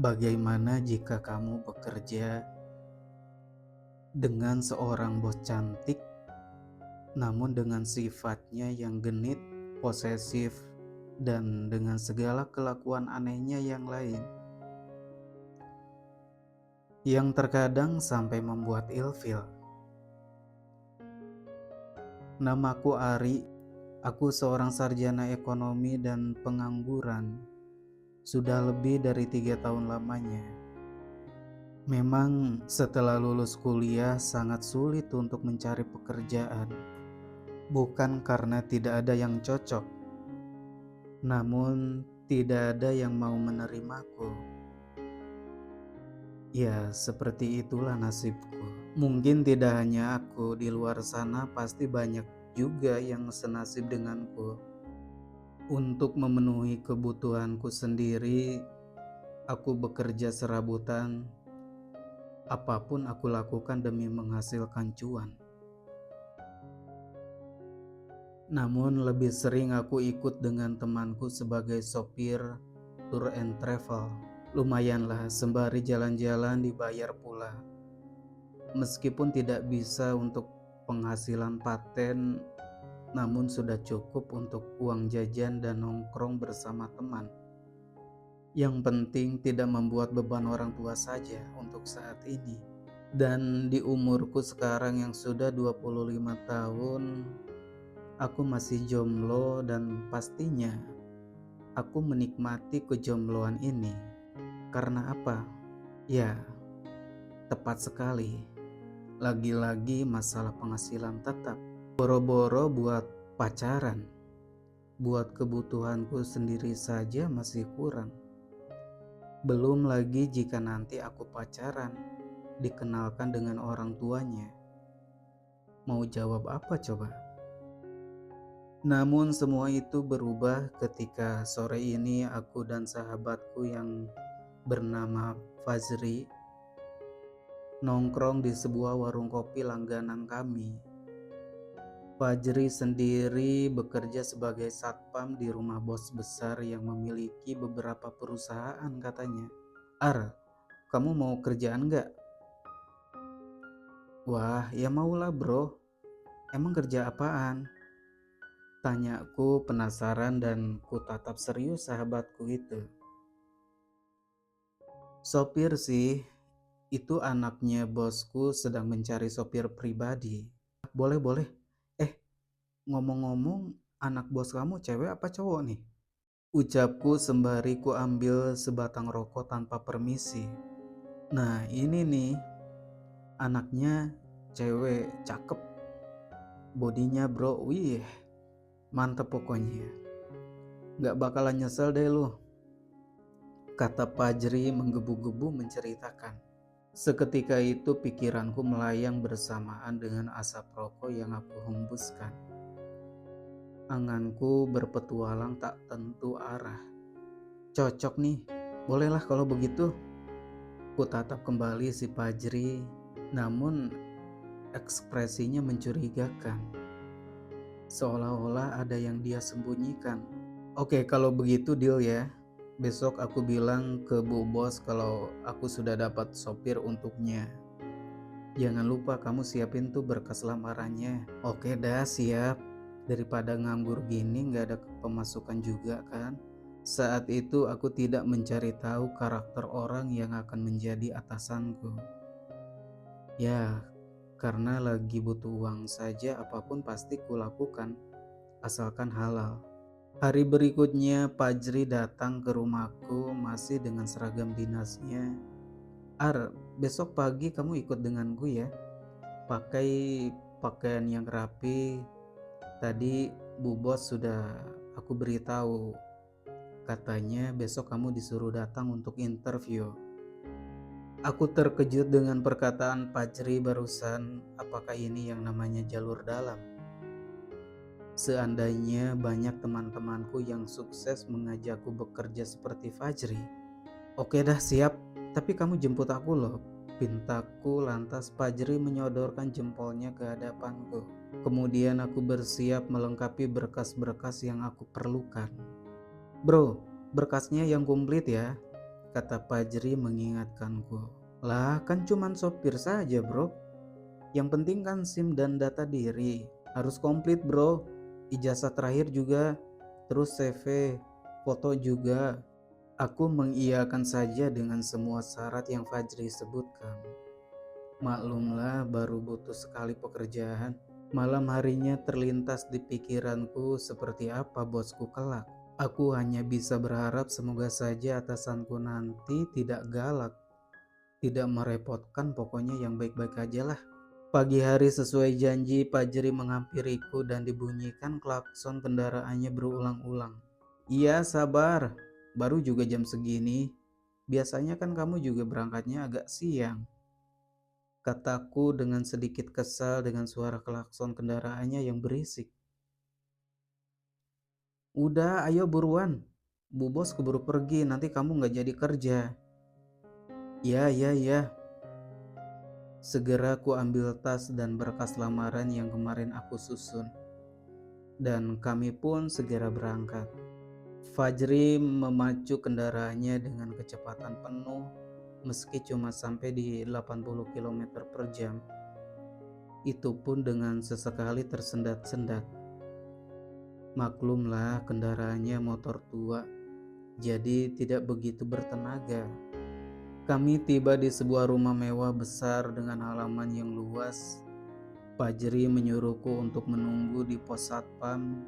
Bagaimana jika kamu bekerja dengan seorang bos cantik, namun dengan sifatnya yang genit, posesif, dan dengan segala kelakuan anehnya yang lain, yang terkadang sampai membuat ilfil? Namaku Ari, aku seorang sarjana ekonomi dan pengangguran. Sudah lebih dari 3 tahun lamanya. Memang setelah lulus kuliah sangat sulit untuk mencari pekerjaan. Bukan karena tidak ada yang cocok, namun tidak ada yang mau menerimaku. Ya, seperti itulah nasibku. Mungkin tidak hanya aku, di luar sana pasti banyak juga yang senasib denganku. Untuk memenuhi kebutuhanku sendiri, aku bekerja serabutan. Apapun aku lakukan demi menghasilkan cuan. Namun lebih sering aku ikut dengan temanku sebagai sopir tour and travel. Lumayanlah, sembari jalan-jalan dibayar pula. Meskipun tidak bisa untuk penghasilan paten, namun sudah cukup untuk uang jajan dan nongkrong bersama teman. Yang penting tidak membuat beban orang tua saja untuk saat ini. Dan di umurku sekarang yang sudah 25 tahun, aku masih jomblo dan pastinya aku menikmati kejombloan ini. Karena apa? Ya, tepat sekali. Lagi-lagi masalah penghasilan tetap. Boro-boro buat pacaran, buat kebutuhanku sendiri saja masih kurang. Belum lagi jika nanti aku pacaran, dikenalkan dengan orang tuanya. Mau jawab apa coba? Namun semua itu berubah ketika sore ini aku dan sahabatku yang bernama Fazri nongkrong di sebuah warung kopi langganan kami. Fajri sendiri bekerja sebagai satpam di rumah bos besar yang memiliki beberapa perusahaan katanya. Ar, kamu mau kerjaan gak? Wah, ya maulah bro. Emang kerja apaan? Tanyaku penasaran dan ku tatap serius sahabatku itu. Sopir sih, itu anaknya bosku sedang mencari sopir pribadi. Boleh. Ngomong-ngomong, anak bos kamu cewek apa cowok nih? Ucapku sembari ku ambil sebatang rokok tanpa permisi. Nah ini nih, anaknya cewek cakep. Bodinya bro, wih, mantep pokoknya. Gak bakalan nyesel deh lu, kata Fajri menggebu-gebu menceritakan. Seketika itu pikiranku melayang bersamaan dengan asap rokok yang aku hembuskan. Anganku berpetualang tak tentu arah. Cocok nih, bolehlah kalau begitu. Ku tatap kembali si Fajri, namun ekspresinya mencurigakan. Seolah-olah ada yang dia sembunyikan. Oke, kalau begitu deal ya. Besok aku bilang ke Bu Bos kalau aku sudah dapat sopir untuknya. Jangan lupa kamu siapin tuh berkas lamarannya. Oke dah, siap. Daripada nganggur gini gak ada pemasukan juga kan. Saat itu aku tidak mencari tahu karakter orang yang akan menjadi atasanku. Ya, karena lagi butuh uang saja apapun pasti kulakukan, asalkan halal. Hari berikutnya Fajri datang ke rumahku masih dengan seragam dinasnya. Ar, besok pagi kamu ikut denganku ya. Pakai pakaian yang rapi. Tadi Bu Bos sudah aku beritahu, katanya besok kamu disuruh datang untuk interview. Aku terkejut dengan perkataan Fajri barusan. Apakah ini yang namanya jalur dalam? Seandainya banyak teman-temanku yang sukses mengajakku bekerja seperti Fajri. Oke dah, siap, tapi kamu jemput aku loh, pintaku. Lantas Fajri menyodorkan jempolnya ke hadapanku. Kemudian aku bersiap melengkapi berkas-berkas yang aku perlukan. Bro, berkasnya yang komplit ya, kata Fajri mengingatkanku. Lah kan cuman sopir saja bro. Yang penting kan SIM dan data diri. Harus komplit bro. Ijazah terakhir juga. Terus CV, foto juga. Aku mengiyakan saja dengan semua syarat yang Fajri sebutkan. Maklumlah baru butuh sekali pekerjaan. Malam harinya terlintas di pikiranku seperti apa bosku kelak. Aku hanya bisa berharap semoga saja atasanku nanti tidak galak. Tidak merepotkan, pokoknya yang baik-baik aja lah. Pagi hari sesuai janji Fajri menghampiriku dan dibunyikan klakson kendaraannya berulang-ulang. Iya sabar, baru juga jam segini. Biasanya kan kamu juga berangkatnya agak siang. Kataku dengan sedikit kesal dengan suara klakson kendaraannya yang berisik. Udah ayo buruan, Bu Bos keburu pergi, nanti kamu gak jadi kerja. Ya. Segera ku ambil tas dan berkas lamaran yang kemarin aku susun. Dan kami pun segera berangkat. Fajri memacu kendaraannya dengan kecepatan penuh meski cuma sampai di 80 km per jam. Itu pun dengan sesekali tersendat-sendat. Maklumlah kendaraannya motor tua, jadi tidak begitu bertenaga. Kami tiba di sebuah rumah mewah besar dengan halaman yang luas. Fajri menyuruhku untuk menunggu di pos satpam,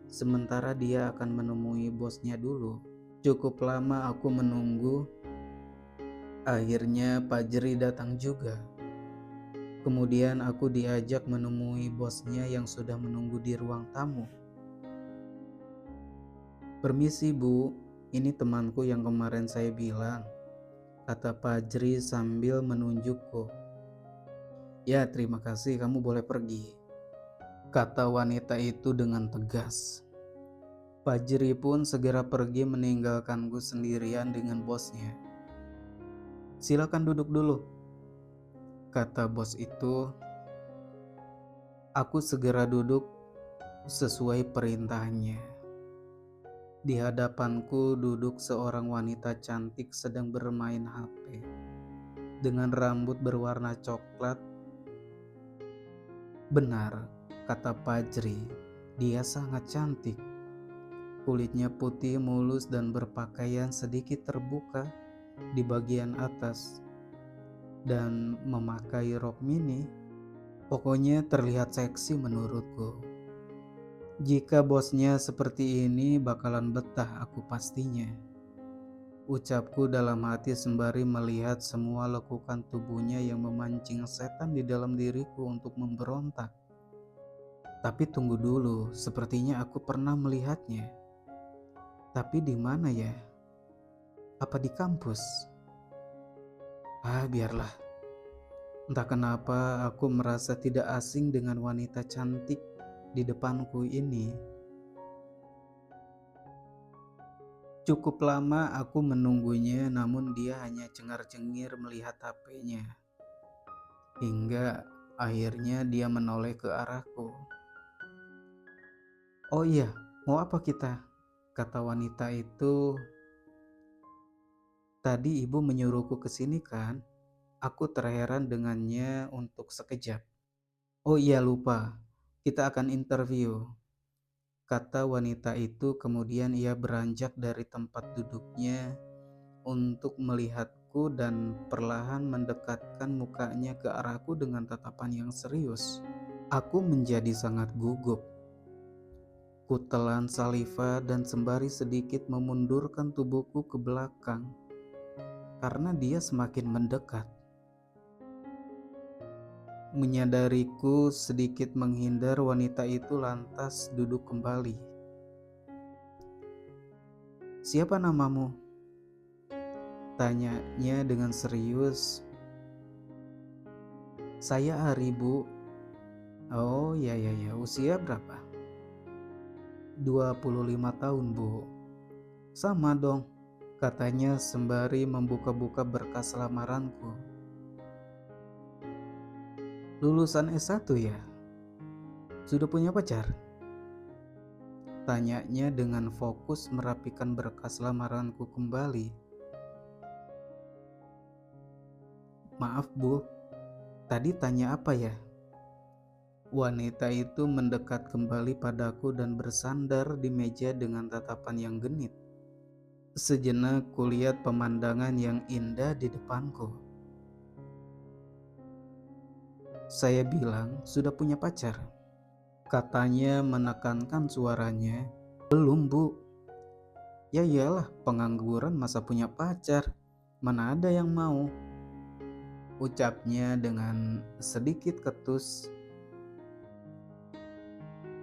sementara dia akan menemui bosnya dulu. Cukup lama aku menunggu. Akhirnya Fajri datang juga. Kemudian aku diajak menemui bosnya yang sudah menunggu di ruang tamu. Permisi Bu, ini temanku yang kemarin saya bilang, kata Fajri sambil menunjukku. Ya terima kasih, kamu boleh pergi, kata wanita itu dengan tegas. Fajri pun segera pergi meninggalkanku sendirian dengan bosnya. Silakan duduk dulu, kata bos itu. Aku segera duduk sesuai perintahnya. Di hadapanku duduk seorang wanita cantik sedang bermain HP dengan rambut berwarna coklat. Benar, kata Fajri, dia sangat cantik. Kulitnya putih mulus dan berpakaian sedikit terbuka di bagian atas dan memakai rok mini. Pokoknya terlihat seksi menurutku. Jika bosnya seperti ini bakalan betah aku pastinya. Ucapku dalam hati sembari melihat semua lekukan tubuhnya yang memancing setan di dalam diriku untuk memberontak. Tapi tunggu dulu, sepertinya aku pernah melihatnya. Tapi di mana ya? Apa di kampus? Biarlah. Entah kenapa aku merasa tidak asing dengan wanita cantik di depanku ini. Cukup lama aku menunggunya, namun dia hanya cengar-cengir melihat HP-nya. Hingga akhirnya dia menoleh ke arahku. Oh iya, mau apa kita? Kata wanita itu. Tadi ibu menyuruhku ke sini kan? Aku terheran dengannya untuk sekejap. Oh iya lupa, kita akan interview, kata wanita itu. Kemudian ia beranjak dari tempat duduknya untuk melihatku dan perlahan mendekatkan mukanya ke arahku dengan tatapan yang serius. Aku menjadi sangat gugup. Kutelan saliva dan sembari sedikit memundurkan tubuhku ke belakang karena dia semakin mendekat. Menyadariku sedikit menghindar, wanita itu lantas duduk kembali. Siapa namamu? Tanyanya dengan serius. Saya Ari Bu. Oh ya, usia berapa? 25 tahun Bu. Sama dong, katanya sembari membuka-buka berkas lamaranku. Lulusan S1 ya? Sudah punya pacar? Tanyanya dengan fokus merapikan berkas lamaranku kembali. Maaf Bu, tadi tanya apa ya? Wanita itu mendekat kembali padaku dan bersandar di meja dengan tatapan yang genit. Sejenak kulihat pemandangan yang indah di depanku. Saya bilang sudah punya pacar. Katanya menekankan suaranya. Belum Bu. Ya iyalah, pengangguran masa punya pacar. Mana ada yang mau? Ucapnya dengan sedikit ketus.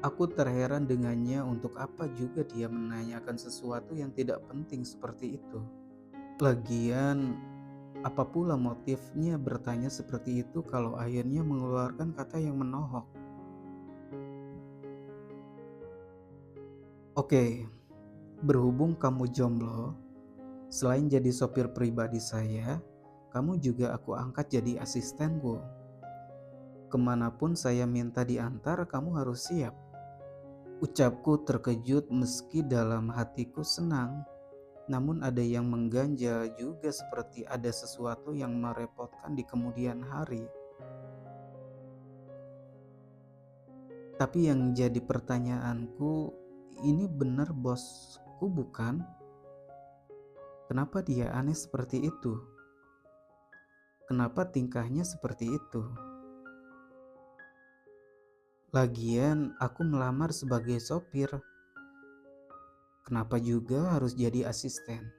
Aku terheran dengannya, untuk apa juga dia menanyakan sesuatu yang tidak penting seperti itu. Lagian, apa pula motifnya bertanya seperti itu kalau akhirnya mengeluarkan kata yang menohok. Oke, berhubung kamu jomblo, selain jadi sopir pribadi saya, kamu juga aku angkat jadi asistenku. Kemanapun saya minta diantar, kamu harus siap. Ucapku terkejut meski dalam hatiku senang, namun ada yang mengganjal juga, seperti ada sesuatu yang merepotkan di kemudian hari. Tapi yang jadi pertanyaanku, ini benar bosku bukan? Kenapa dia aneh seperti itu? Kenapa tingkahnya seperti itu? Lagian aku melamar sebagai sopir. Kenapa juga harus jadi asisten?